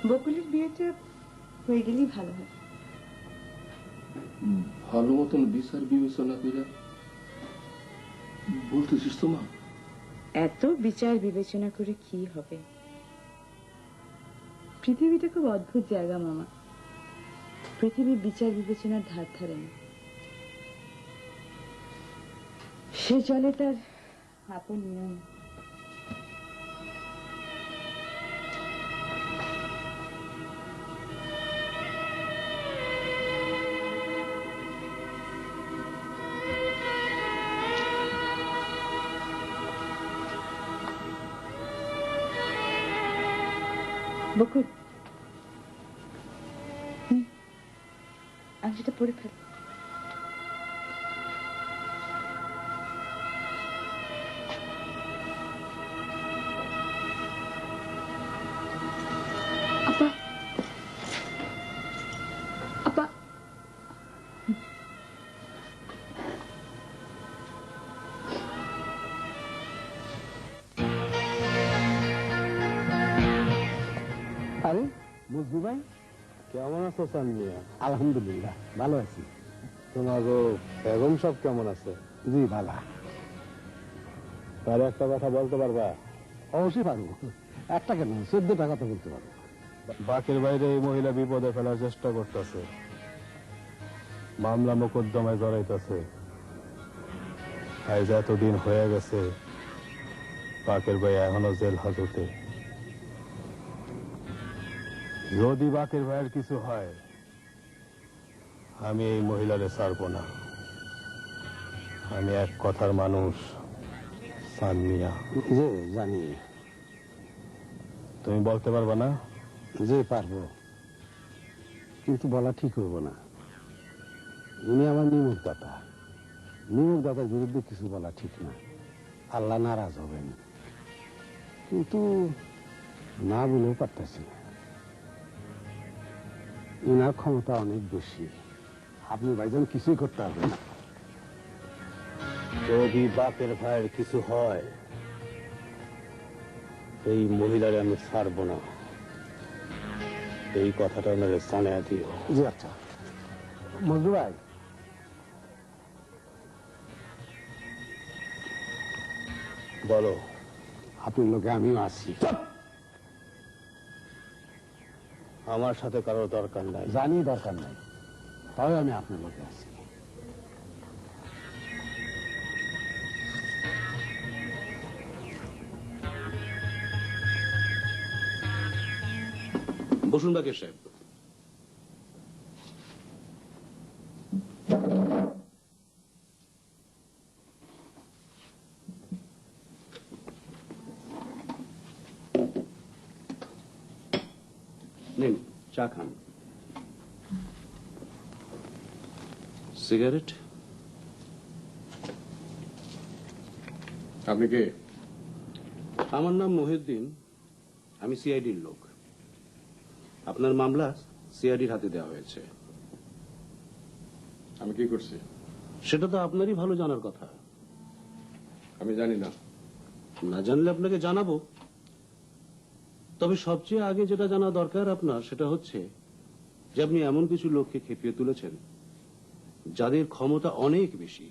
বকুলের বিয়েটা হয়ে গেলেই ভালো হয়। ভালো মতন বিচার বিবেচনা করে বলতেছিস তো মা? এত বিচার বিবেচনা করে কি হবে? পৃথিবীটা খুব অদ্ভুত জায়গা মামা। পৃথিবী বিচার বিবেচনার ধার ধারে না। সে চলে তার আপন নিয়ম। বকুল, আমি সেটা পড়ে ফেল। আপা, আপা, আরে বুঝলি ভাই, কেমন আছো সামিয়া? আলহামদুলিল্লাহ ভালো আছি। তোমার বেগম সব কেমন আছে? জি ভালো। তার একটা কথা বলতে পারবা? অবশ্যই পারবো। একটা কেন, 14টা কথা বলতে পারবো। বাকের বাইরে এই মহিলা বিপদে ফেলার চেষ্টা করতেছে, মামলা মোকদ্দমায় জড়াইতেছে। আজ এতদিন হয়ে গেছে, বাকের ভাই এখনো জেল হাজতে। যদি বাকের ভাইয়ের কিছু হয়, আমি এই মহিলারে ছাড়বো না। আমি এক কথার মানুষ, সানমিয়া। জি জানি। তুমি বলতে পারবা না? জি পারবো, কিন্তু বলা ঠিক হইব না। উনি আমার নিমুখ দাতা। নিমুখ দাতার বিরুদ্ধে কিছু বলা ঠিক না, আল্লাহ নারাজ হবেন। কিন্তু না বলেও পারতেছি না। এনার ক্ষমতা অনেক বেশি, আপনি ভাইজান কিছুই করতে পারবেন না। যদি বাপের ভাইয়ের কিছু হয়, এই মহিলারে আমি ছাড়বো না। এই কথাটা ওনারে জানাইয়া দিও। জি আচ্ছা। মজনু ভাই, বলো। আপনার লোকে আমিও আছি। আমার সাথে কারোর দরকার নাই। জানি দরকার নাই, তাও আমি আপনার লোকে আছি। বসুন বাকের সাহেব। নিন চা খান। সিগারেট? আপনি কে? আমার নাম মহিউদ্দিন, আমি সিআইডির লোক। আপনার মামলা সিআইডির হাতে দেওয়া হয়েছে। আমি কি করছি? সেটা তো আপনারই ভালো জানার কথা। আমি জানি না। না জানলে আপনাকে জানাবো। তবে সবচেয়ে আগে যেটা জানা দরকার আপনার, সেটা হচ্ছে যে আপনি এমন কিছু লোককে খেপিয়ে তুলেছেন যাদের ক্ষমতা অনেক বেশি।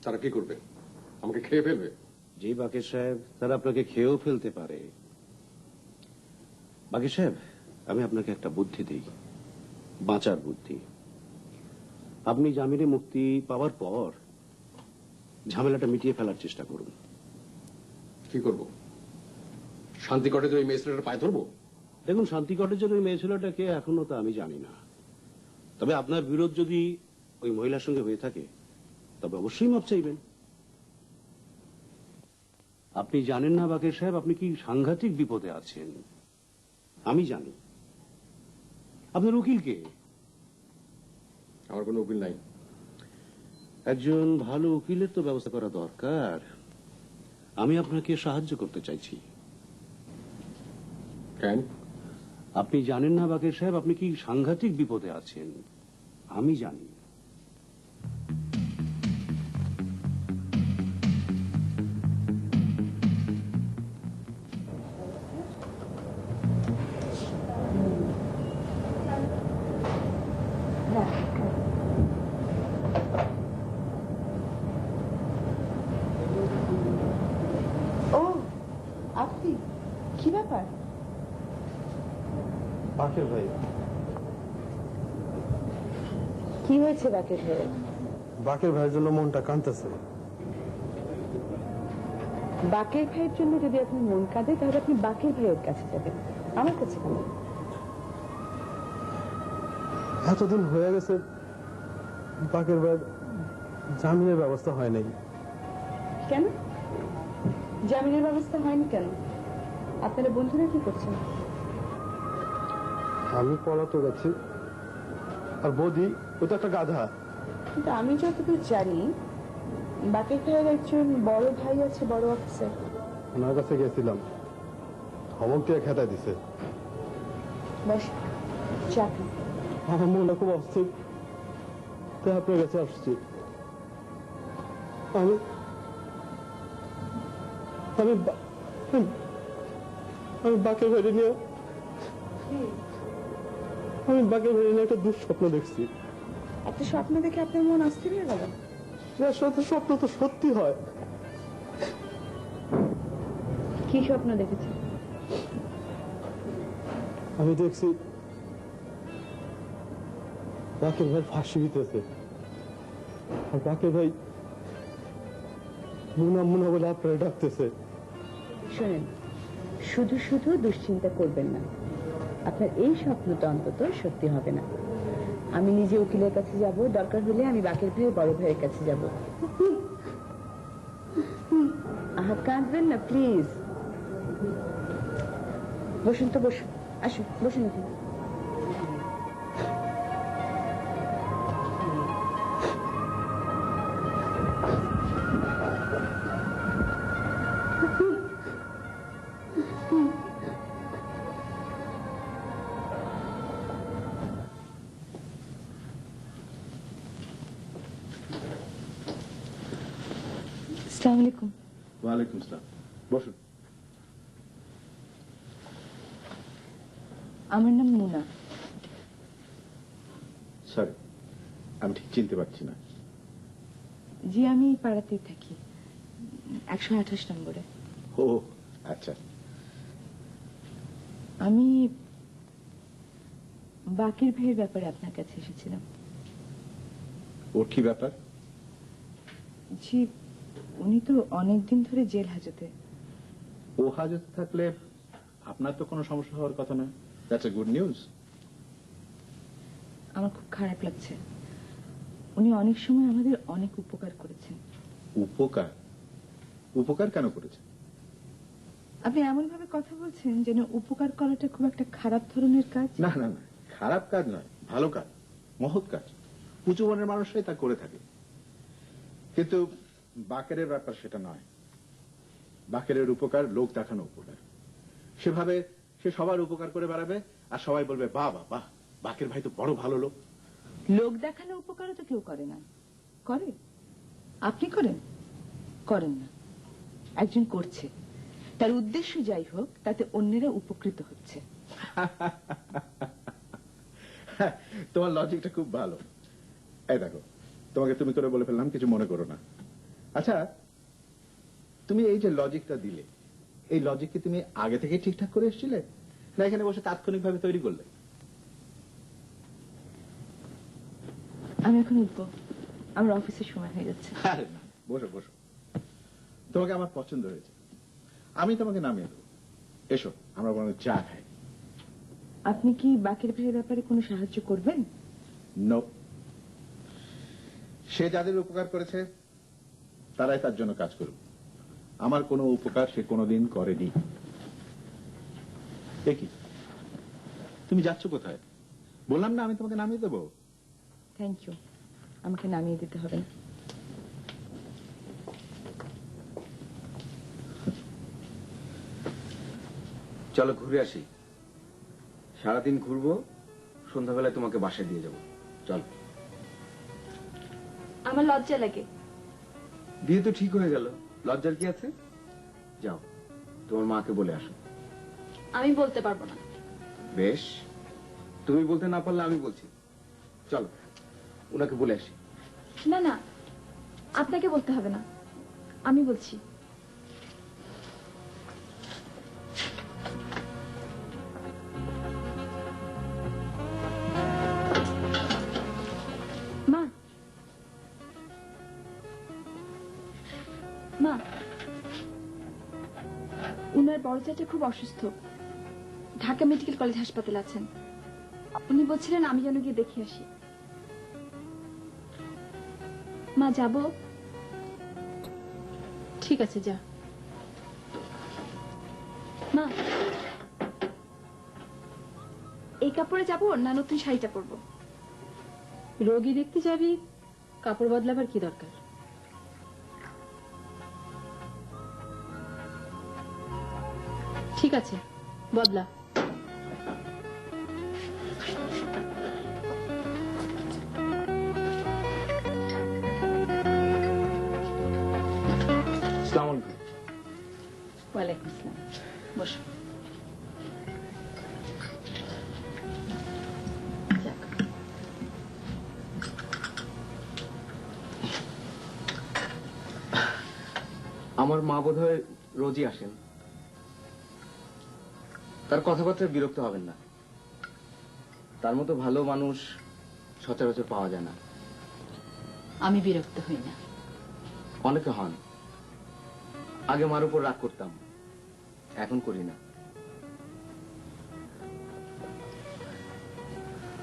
তারা কি করবে? আমাকে খেয়ে ফেলবে? জি বাকের সাহেব, তারা আপনাকে খেয়েও ফেলতে পারে। বাকের সাহেব, আমি আপনাকে একটা বুদ্ধি দিই, বাঁচার বুদ্ধি। আপনি জামিনে মুক্তি পাওয়ার পর ঝামেলাটা মিটিয়ে ফেলার চেষ্টা করুন। কি করব? শান্তি কটেজের ওই মেয়েছেলেটার পায়ে ধরবো? দেখুন, শান্তি কটেজের ওই মেয়ে ছেলেটাকে এখনো তো আমি জানি না। তবে আপনার বিরোধ যদি ওই মহিলার সঙ্গে হয়ে থাকে, তবে অবশ্যই মাপ চাইবেন। আপনি জানেন না বাকের সাহেব, আপনি কি সাংঘাতিক বিপদে আছেন। আমি জানি। আপনার উকিল কে? আমার কোনো উকিল নাই। একজন ভালো উকিলের তো ব্যবস্থা করা দরকার। আমি আপনাকে সাহায্য করতে চাইছি। কেন? আপনি জানেন না বাকের সাহেব, আপনি কি সাংঘাতিক বিপদে আছেন। আমি জানি। আপনি কি ব্যাপার? বাকের ভাই, কি হয়েছে বাকের ভাইয়ের? বাকের ভাইয়ের জন্য মনটা কাঁদতেছে। বাকের ভাইয়ের জন্য যদি আপনার মন কাঁদে তাহলে আপনি বাকের ভাইয়ের কাছে যাবেন, আমার কাছে কেন? এতদিন হয়ে গেছে বাকের ভাইয়ের জামিনের ব্যবস্থা হয় নাই। কেন জামিনের ব্যবস্থা হয়নি কেন? আপনারা বন্ধুরা কি করছেন? আমি পলাতক আছি, আর বৌদি ও তো একটা গাধা। কিন্তু আমি যতদূর জানি বাকের ভাইয়ের একজন বড় ভাই আছে, বড় অফিসার। ওনার কাছে গেছিলাম, ধমক দিয়ে খেতা দিছে। বস, চা খান। আমার মনটা খুব অস্থির, তাই আপনার কাছে আসছি। আমি আমি বা- আমি বাকের ভাইরে নিয়ে একটা দুঃস্বপ্ন দেখছি। একটা স্বপ্ন দেখে আপনার মন অস্থির হয়ে গেল? আসলে স্বপ্ন তো সত্যি হয়। কি স্বপ্ন দেখেছেন? আমি দেখছি বাকের ভাই ফাঁসি দিতেছে, আর বাকের ভাই মুনা মুনা বলে আপনারা ডাকতেছে। শোনেন, শুধু শুধু দুশ্চিন্তা করবেন না। আপনার এই স্বপ্নটা অন্তত সত্যি হবে না। আমি নিজে উকিলের কাছে যাব, দরকার হলে আমি বাকের ভাইয়ের বড় ভাইয়ের কাছে যাব। আহা, কাঁদবেন না প্লিজ। বসুন তো, বসুন, আসুন, বসুন এখানে। আসসালামু আলাইকুম। ওয়ালাইকুম আসসালাম। বসুন। আমার নাম মুনা। সরি, আমি ঠিক চিনতে পারছি না। জি, আমি এই পাড়াতেই থাকি, 128 নম্বরে। ও আচ্ছা। আমি বাকের ভাইয়ের ব্যাপারে আপনার কাছে এসেছিলাম। ওর কি ব্যাপার? জি, উনি তো অনেকদিন ধরে জেল হাজতে। ও হাজতে থাকলে আপনার তো কোনো সমস্যা হওয়ার কথা নয়। That's a good news. আমার খুব খারাপ লাগছে। উনি অনেক সময় আমাদের অনেক উপকার করেছেন। উপকার? উপকার কেন করেছে? আপনি এমন ভাবে কথা বলছেন যেন উপকার করাটা খুব একটা খারাপ ধরনের কাজ। না না না, খারাপ কাজ নয়, ভালো কাজ, মহৎ কাজ। উঁচু মনের মানুষরাই তা করে থাকে। কিন্তু বাকেরের ব্যাপার সেটা নয়। বাকেরের উপকার লোক দেখানো উপকার। সেভাবে সে সবার উপকার করে বেড়াবে, আর সবাই বলবে বাহ বাহ বাহ, বাকের ভাই তো বড় ভালো লোক। লোক দেখানো উপকারও তো কেউ করে না। করে? আপনি করেন? করেন না। একজন করছে, তার উদ্দেশ্য যাই হোক, তাতে অন্যেরা উপকৃত হচ্ছে। তোমার লজিকটা খুব ভালো। এই দেখো, তোমাকে তুমি করে বলে ফেললাম, কিছু মনে করো না। আচ্ছা, তুমি এই যে লজিকটা দিলে, এই লজিক কি তুমি আগে থেকে ঠিকঠাক করে এসেছিলে, না এখানে বসে তাৎক্ষণিকভাবে তৈরি করলে? আমি এখন উঠবো, আমার অফিসের সময় হয়ে যাচ্ছে। আরে না, বসো বসো। তোমাকে আমার পছন্দ হয়েছে, আমি তোমাকে নামিয়ে দেবো। এসো, আমরা বরং চা খাই। আপনি কি বাকের ভাইয়ের ব্যাপারে কোনো সাহায্য করবেন? নো, সে যাদের উপকার করেছে তারাই তার জন্য কাজ করুক। আমার কোনো উপকার সে কোনোদিন করেনি। এ কি, তুমি যাচ্ছ কোথায়? বললাম না আমি তোমাকে নামিয়ে দেবো। থ্যাংক ইউ, আমাকে নামিয়ে দিতে হবে না। চলো ঘুরে আসি। সারাদিন ঘুরবো, সন্ধ্যাবেলায় তোমাকে বাসায় দিয়ে যাবো। চল। আমার লজ্জা লাগে। বিয়ে তো ঠিক হয়ে গেল, লজ্জার কি আছে? যাও, তোমার মাকে বলে আসো। আমি বলতে পারবো না। বেশ, তুমি বলতে না পারলে আমি বলছি। চলো, ওনাকে বলে আসি। না না, আপনাকে বলতে হবে না, আমি বলছি। আপনার বড় চাচা খুব অসুস্থ, ঢাকা মেডিকেল কলেজ হাসপাতালে আছেন। উনি বলছিলেন আমি যেন গিয়ে দেখে আসি। মা, যাব? ঠিক আছে, যা। মা, এই কাপড়ে যাব না নতুন শাড়িটা পরবো? রোগী দেখতে যাবি, কাপড় বদলাবার কি দরকার? ঠিক আছে, বদলা। আসসালামু আলাইকুম। ওয়ালাইকুম আসসালাম। বসো। যাক। আমার মা বোধহয় রোজই আসেন। তার কথাবার্তায় বিরক্ত হবেন না। তার মতো ভালো মানুষ সচরাচর পাওয়া যায় না। আমি বিরক্ত হই না। অনেকে হন। আগে মার উপর রাগ করতাম, এখন করি না।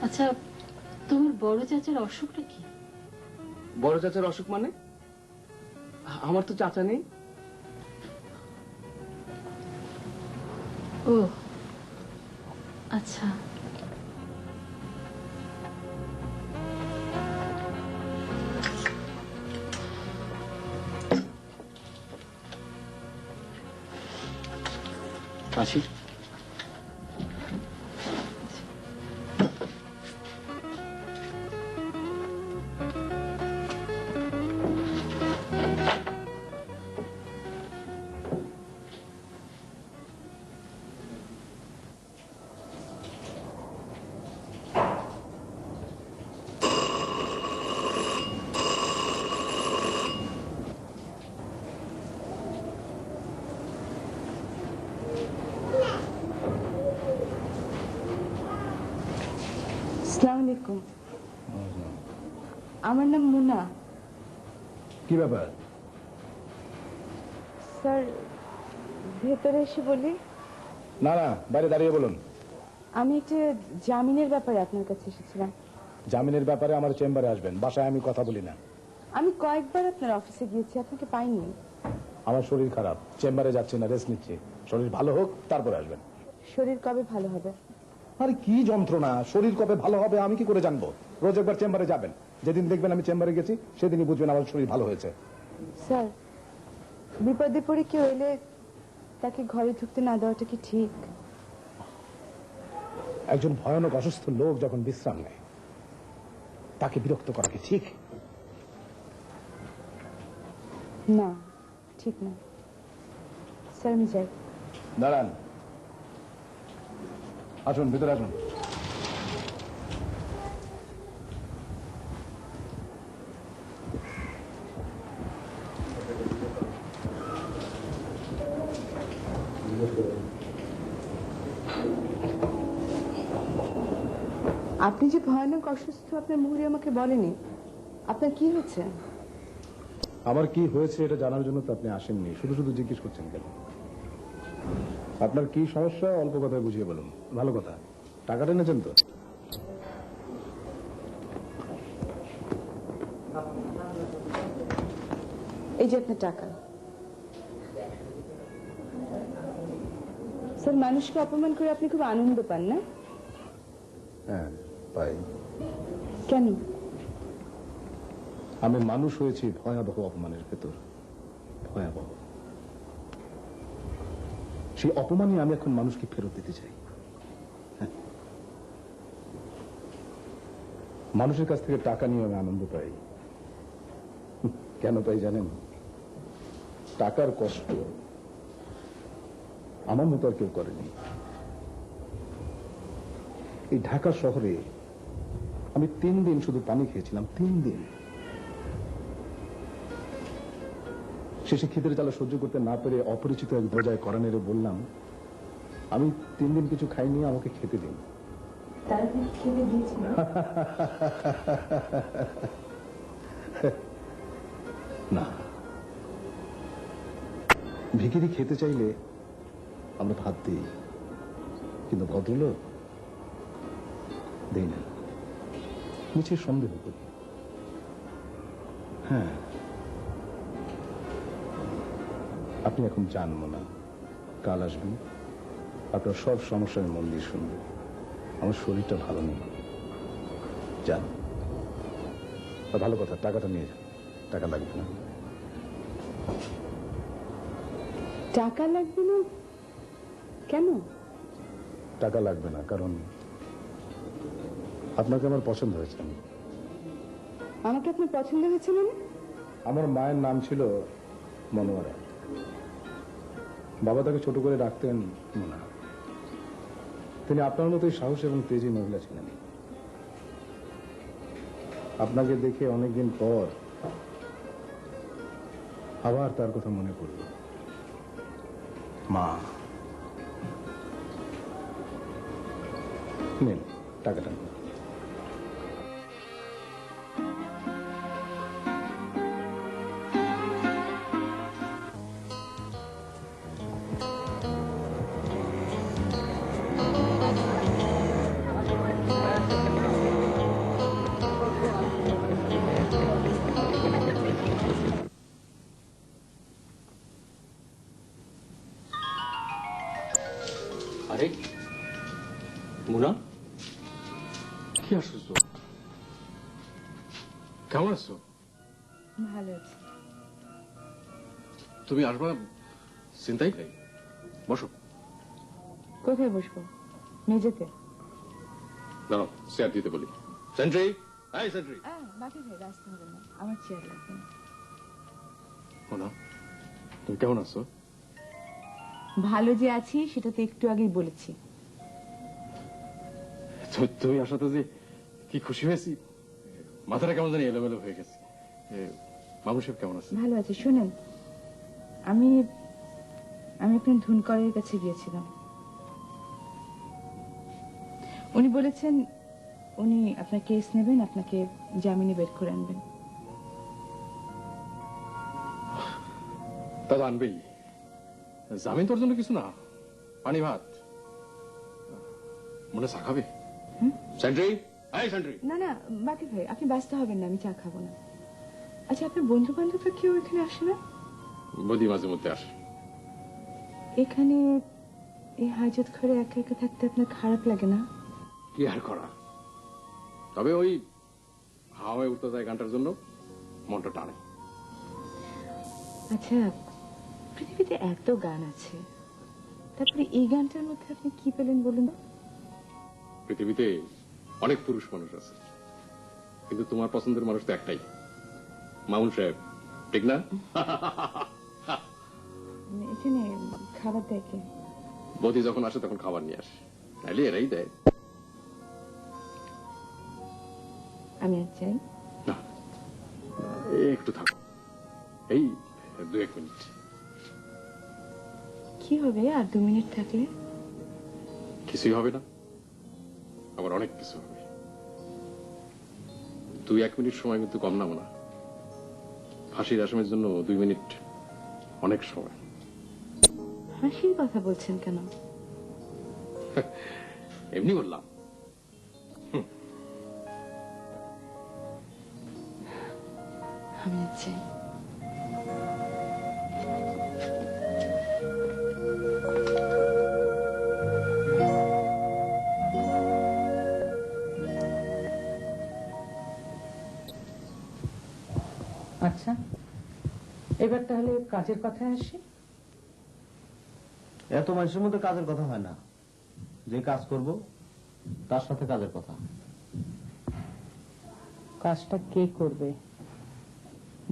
আচ্ছা, তোমার বড় চাচার অসুখটা কি? বড় চাচার অসুখ মানে? আমার তো চাচা নেই। ও আচ্ছা। আসি। আসসালামু আলাইকুম। আমার নাম মুনা। কি ব্যাপার? স্যার, ভেতরে এসে বলি? না না, বাইরে দাঁড়িয়ে বলুন। আমি একটা জামিনের ব্যাপারে আপনার কাছে এসেছিলাম। জামিনের ব্যাপারে আমার চেম্বারে আসবেন, বাসায় আমি কথা বলি না। আমি কয়েকবার আপনার অফিসে গিয়েছি, আপনাকে পাইনি। আমার শরীর খারাপ, চেম্বারে যাচ্ছি না, রেস্ট নিচ্ছি। শরীর ভালো হোক তারপরে আসবেন। শরীর কবে ভালো হবে? আরে কি যন্ত্রণা, শরীর কবে ভালো হবে আমি কি করে জানবো? রোজ একবার চেম্বারে যাবেন, যেদিন দেখবেন আমি চেম্বারে গেছি সেদিনই বুঝবেন আমার শরীর ভালো হয়েছে। স্যার, বিপদে পড়ে কেউ এলে তাকে ঘরে ঢুকতে না দেওয়াটা কি ঠিক? একজন ভয়ানক অসুস্থ লোক যখন বিশ্রাম নেয় তাকে বিরক্ত করা কি ঠিক? না, ঠিক না। স্যার, আমি যাই। দাঁড়ান, আসুন ভিতরে আসুন। আপনি যে ভয়ানক অসুস্থ আপনার মুহুরি আমাকে বলেনি। আপনার কি হয়েছে? আমার কি হয়েছে এটা জানার জন্য তো আপনি আসেননি, শুধু শুধু জিজ্ঞেস করছেন কেন? আপনার কি সমস্যা অল্প কথায় বুঝিয়ে বলুন। ভালো কথা, টাকাটা এনেছেন তো? এই যে আপনার টাকা। স্যার, মানুষকে অপমান করে আপনি খুব আনন্দ পান না? হ্যাঁ পাই। কেন? আমি মানুষ হয়েছি ভয়াবহ অপমানের ভেতর, ভয়াবহ। সেই অপমানই আমি এখন মানুষকে ফেরত দিতে চাই। হ্যাঁ। মানুষের কাছ থেকে টাকা নিয়ে আমি আনন্দ পাই। কেন পাই জানেন? টাকার কষ্ট আমার মতো আর কেউ করেনি। এই ঢাকা শহরে আমি 3 দিন শুধু পানি খেয়েছিলাম, 3 দিন। শেষে খিদের জ্বালা সহ্য করতে না পেরে অপরিচিত এক দরজায় কড়া নেড়ে বললাম, আমি 3 দিন কিছু খাইনি, আমাকে খেতে দিন। না, ভিখিরি খেতে চাইলে আমরা ভাত দিই, কিন্তু ভদ্রলোক দেই না, নিচে সন্দেহ করি। হ্যাঁ, আপনি এখন জানবো না, কাল আসবেন, আপনার সব সমস্যার মন দিয়ে শুনবেন। আমার শরীরটা ভালো নেই, যান। আর ভালো কথা, টাকাটা নিয়ে যান, টাকা লাগবে না। টাকা লাগবে না কেন? টাকা লাগবে না কারণ আপনাকে আমার পছন্দ হয়েছে। আমাকে আপনার পছন্দ হয়েছে মানে? আমার মায়ের নাম ছিল মনোয়ারা, বাবা তাকে ছোট করে ডাকতেন মোনা। তিনি আপনার মতোই সাহস এবং তেজি মহিলা ছিলেন। আপনাকে দেখে অনেকদিন পর আবার তার কথা মনে পড়ল। মা, নেন টাকাটা নিন। আরে মুনা, কি আশ্চর্য, কেমন আছো? ভালো আছে। তুমি আসবা চিন্তাই নাই, বসো। কোথায় বসবো? মেঝেতে? দাঁড়াও, চেয়ার দিতে বলি। সেন্ট্রি, এই সেন্ট্রি। বাকি ভাই, রাস্তা হবে না, আমার চেয়ার লাগবে না। মুনা, তুমি কেমন আছো? ভালো যে আছি সেটা তো একটু আগেই বলেছি। তুমি আসাতে যে কি খুশি হয়েছি, মাথাটা কেমন জানি এলোমেলো হয়ে গেছে। মামু সাহেব কেমন আছে? ভালো আছে। শুনেন, আমি আপনার ধুনকরের কাছে গিয়েছিলাম। উনি বলেছেন উনি আপনার কেস নেবেন, আপনাকে জামিনে বের করে আনবেন। তা তো আনবেই, জামিন তোর জন্য কিছু না, পানি ভাত। মনে চা খাবে? সেন্ট্রি, এই সেন্ট্রি। না না বাকি ভাই, আপনি ব্যস্ত হবেন না, আমি চা খাবো না। আচ্ছা, আপনার বন্ধু বান্ধবরা কেউ এখানে আসে না? বদি মাঝে মধ্যে আসে। এখানে এই হাজত ঘরে একা একা থাকতে আপনার খারাপ লাগে না? কি আর করা, তবে ওই হাওয়ায় উঠতে যায় গানটার জন্য মনটা টানে। আচ্ছা, পৃথিবীতে এত গান আছে, তারপরে এই গানটার মধ্যে আপনি কি পেলেন বলুন? পৃথিবীতে অনেক পুরুষ মানুষ আছে, কিন্তু তোমার পছন্দের মানুষ তো একটাই, মামুন সাহেব, ঠিক না? এখানে খাবার দেয় কে? বদি যখন আসে তখন খাবার নিয়ে আসে, নাইলে এরাই দেয়। আমি আর চাই না, একটু থাকো, এই 2-1 মিনিট। কি হবে আর 2 মিনিট থাকলে? কিছুই হবে না, আবার অনেক কিছু হবে। 2-1 মিনিট সময় কিন্তু কম নাও না, ফাঁসির আসামির জন্য 2 মিনিট অনেক সময়। হাসির কথা বলছেন কেন? এমনি বললাম। আমি আর চাই। আচ্ছা, এবার তাহলে কাজের কথায় আসি। এত মানুষের মধ্যে কাজের কথা হয় না, যে কাজ করব তার সাথে কাজের কথা। কাজটা কে করবে?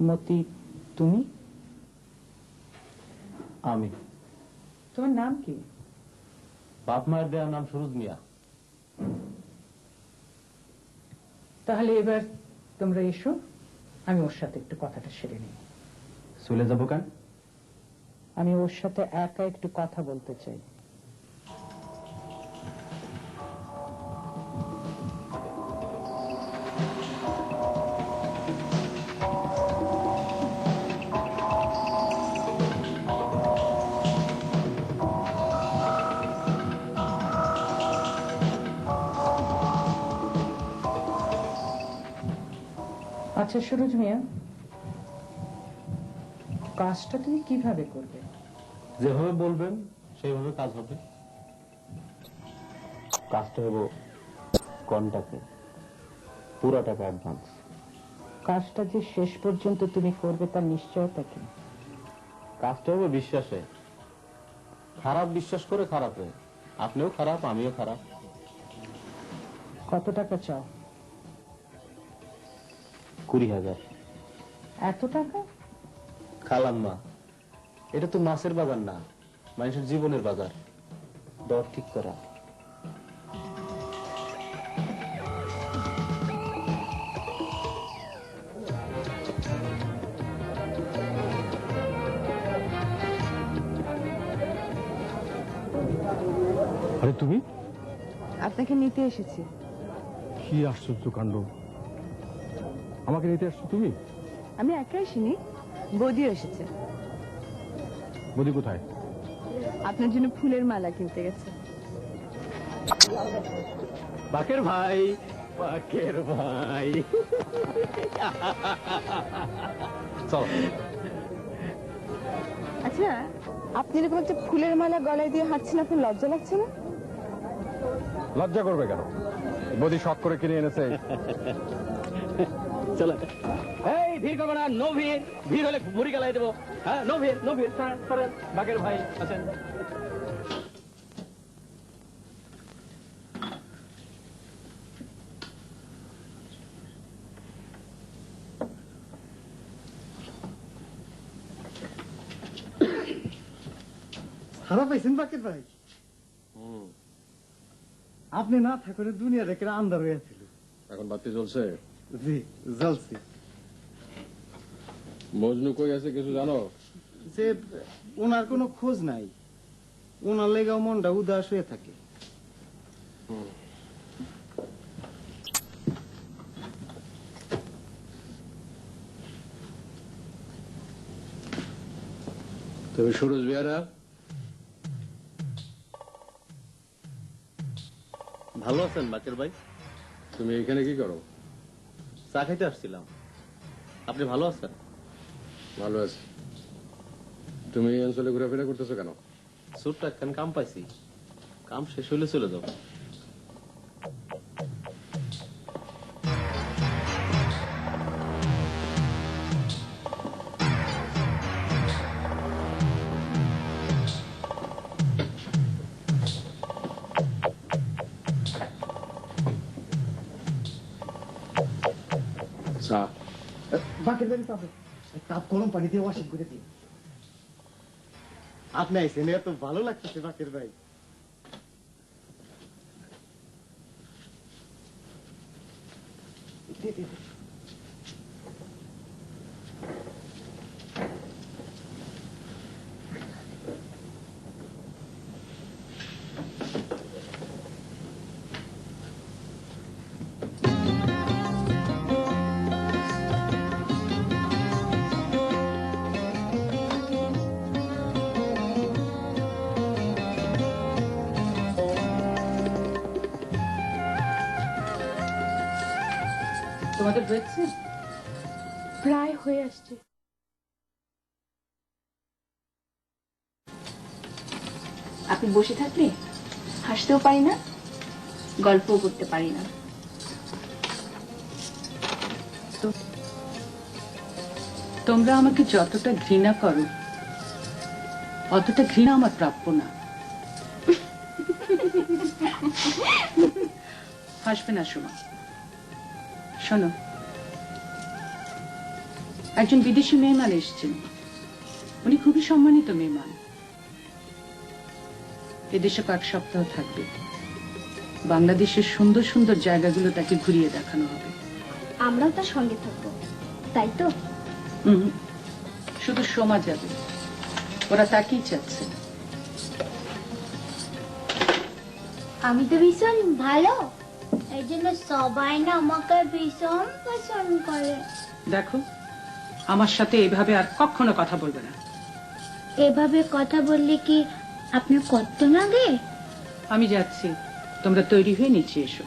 মতি, তুমি? আমি। তোমার নাম কি? বাপ মায়ের দেওয়ার নাম সুরজ মিয়া। তাহলে এবার তোমরা এসো, আমি ওর সাথে একটু কথাটা সেরে নিই। চলে যাবো কেন? আমি ওর সাথে একা একটু কথা বলতে চাই। আচ্ছা সুরজ মিয়া, কাজটা তুমি কিভাবে করবে? যেভাবে বলবেন সেইভাবে কাজ হবে। কাজটা হবো কন্টাকে, পুরো টাকা অ্যাডভান্স। কাজটা যে শেষ পর্যন্ত তুমি করবে তার নিশ্চয়তা কি? কাজটা হবো বিশ্বাসে। খারাপ বিশ্বাস করে খারাপে, আপনিও খারাপ আমিও খারাপ। কত টাকা চাও? 20,000। এত টাকা? খালাম্মা, এটা তো মাছের বাজার না, মানুষের জীবনের বাজার। দর ঠিক করা। আরে তুমি আপনাকে নিতে এসেছি। কি আশ্চর্য কাণ্ড, আমাকে নিতে আসছো তুমি? আমি একা আসিনি, বৌদিও এসেছে। বদি কোথায়? আপনার জন্য ফুলের মালা কিনতে গেছে। বাকের ভাই, বাকের ভাই। চলো। আচ্ছা, আপনি এরকম একটা ফুলের মালা গলায় দিয়ে হাঁটছেন, আপনার লজ্জা লাগছে না? লজ্জা করবে কেন? বদি শখ করে কিনে এনেছে। চলো। এই ভিড় করবো না, নো ভিড়। ভিড় হলে ভুড়ি গালাই দেবো। হ্যাঁ, নো ভিড়, নো ভিড়। সরেন, বাকের ভাই আছেন। খারাপ পাইছেন বাকের ভাই? আপনি না থাকলে দুনিয়া দেখে আন্ধার হয়েছিল। এখন বাতি জ্বলছে? জি, জ্বলছে। মজনু কই আছে কিছু জানো? যে ওনার কোনো খোঁজ নাই, ওনার লেগাও মনটা উদাস হয়ে থাকে। তুমি সুরজ বিহারা? ভালো আছেন বাকের ভাই? তুমি এখানে কি করো? চা খাইতে আসছিলাম। আপনি ভালো আছেন? ভালো আছি। তুমি এই অঞ্চলে ঘোরাফেরা করতেছো কেন? ছোট্ট একখান কাম পাইছি, কাম শেষ হইলে চলে যাবো। চা। বাকের ভাই পাবে কাপ গরম পানি দিয়ে ওয়াশিং করে দিন। আপনি আইসেন, এত ভালো লাগতেছে বাকের ভাই। তোমাদের হয়েছে? প্রায় হয়ে আসছে। আপনি বসে থাকলে হাসতেও পারি না, গল্পও করতে পারি না। তোমরা আমাকে যতটা ঘৃণা করো, অতটা ঘৃণা আমার প্রাপ্য না। হাসবে না শোনো। শোনো, একজন বিদেশি মেহমান এসেছেন। উনি খুবই সম্মানিত মেহমান। এদেশে কয়েক সপ্তাহ থাকবে। বাংলাদেশের সুন্দর সুন্দর জায়গাগুলো তাকে ঘুরিয়ে দেখানো হবে। আমরাও তার সঙ্গে থাকবো, তাই তো? শুধু সোমা যাবে, ওরা তাকেই চাচ্ছে। আমি তো ভীষণ ভালো, এই জন্য সবাই না আমাকে ভীষণ পছন্দ করে। দেখো, আমার সাথে এভাবে আর কখনো কথা বলবে না। এভাবে কথা বললে কি আপনার কষ্ট লাগে? আমি যাচ্ছি, তোমরা তৈরি হয়ে নিচে এসো।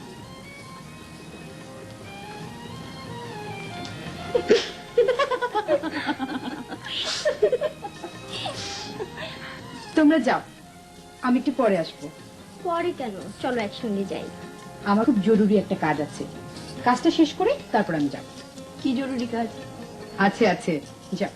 তোমরা যাও, আমি একটু পরে আসবো। পরে কেন, চলো একসঙ্গে যাই। আমার খুব জরুরি একটা কাজ আছে, কাজটা শেষ করে তারপর আমি যাব। কি জরুরি কাজ? আছে আছে, যাও।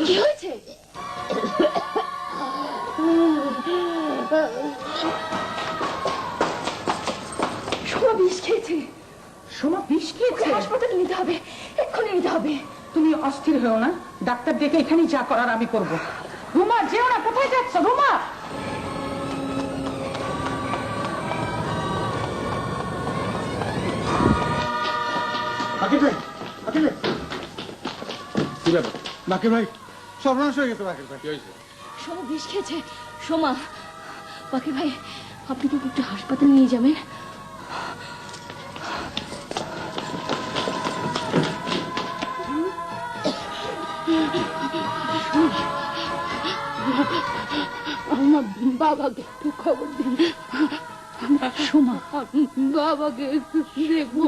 কি হয়েছে? সোমা বিষ খেয়েছে। সোমা বিষ খেয়েছে? হাসপাতালে নিতে হবে, এক্ষুনি নিতে হবে। তুমি অস্থির হও না, ডাক্তার ডেকে এখানেই যা করার আমি করব। রুমা যেও না, কোথায় যাচ্ছ রুমা? কি ব্যাপার? বাকির ভাই সর্বনাশ হয়ে গেছে। বাকির ভাই কি হয়েছে? সোমা বিষ খেয়েছে। সোমা, বাকি ভাই আপনি কি একটু হাসপাতালে নিয়ে যাবেন? আমার বাবাকে একটু খবর দিন। সোমা, বাবাকে একটু দেখবো।